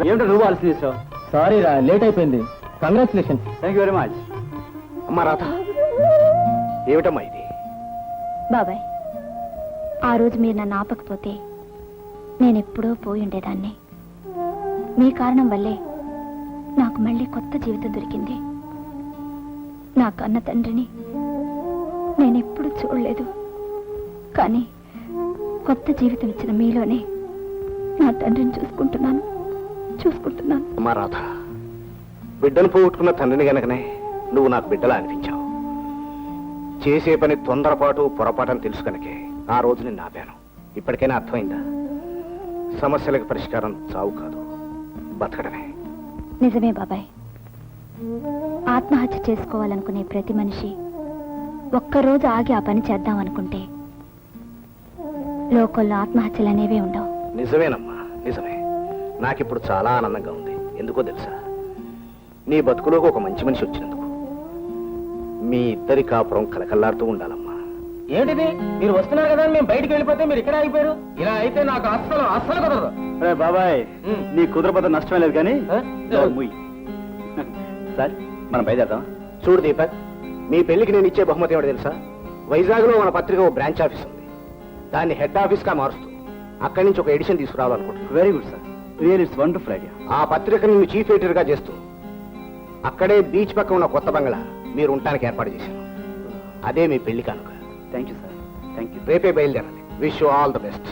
ఏమిటో నువ్వు ఆలస్యం చేసావు? సారీ రా, లేట్ అయిపోయింది. Congratulation. Thank you very much. అమ్మా రాధ, ఏమిటమ్మా ఇది? బాబాయ్, ఆ రోజు మీరు నన్ను ఆపకపోతే నేనెప్పుడో పోయి ఉండేదాన్ని. మీ కారణం వల్లే నాకు మళ్ళీ కొత్త జీవితం దొరికింది. నా కన్న తండ్రిని నేనెప్పుడు చూడలేదు, కానీ కొత్త జీవితం ఇచ్చిన మీలోనే నా తండ్రిని చూసుకుంటున్నాను. అమ్మా రాధ, బిడ్డను పోగొట్టుకున్న తండ్రిని గనకనే నువ్వు నాకు బిడ్డలా అనిపించావు. చేసే పని తొందరపాటు పొరపాటని తెలుసు కనుకే ఆ రోజు నిన్ను ఆపాను. ఇప్పటికైనా అర్థమైందా? సమస్యలకు పరిష్కారం చావు కాదు, బతకడమే. నిజమే బాబాయ్, ఆత్మహత్య చేసుకోవాలనుకునే ప్రతి మనిషి ఒక్కరోజు ఆగి ఆ పని చేద్దాం అనుకుంటే లోకల్లో ఆత్మహత్యలు అనేవే ఉండవు. నిజమేనమ్మా, నిజమే. నాకిప్పుడు చాలా ఆనందంగా ఉంది. ఎందుకో తెలుసా? నీ బతుకులోకి ఒక మంచి మనిషి వచ్చినందుకు. మీ ఇద్దరి కాపురం కలకల్లాడుతూ ఉండాలమ్మా. ఏంటిది, మీరు వస్తున్నారు కదా మేము బయటికి వెళ్ళిపోతే మీరు ఇక్కడ ఆగిపోయారు? ఇలా అయితే నాకు అస్సలు అస్సలు కుదరదు. అరే బాబాయ్, నీ కుదరపోతే నష్టమే లేదు కానీ సార్ మనం బయలుదేరదాం. చూడు దీపక్, మీ పెళ్లికి నేను ఇచ్చే బహుమతి ఏమిటో తెలుసా? వైజాగ్లో మన పత్రిక ఓ బ్రాంచ్ ఆఫీస్ ఉంది. దాన్ని హెడ్ ఆఫీస్గా మారుస్తూ అక్కడి నుంచి ఒక ఎడిషన్ తీసుకురావాలనుకుంటున్నాను. Very good sir, real it's wonderful idea. ఆ పత్రికను నువ్వు చీఫ్ ఎడిటర్గా చేస్తూ అక్కడే బీచ్ పక్క ఉన్న కొత్త బంగ్లా మీరు ఉండటానికి ఏర్పాటు చేశాను. అదే మీ పెళ్లి కానుక. Thank you sir, thank you. రేపే బయలుదేరాలి. Wish you all the best.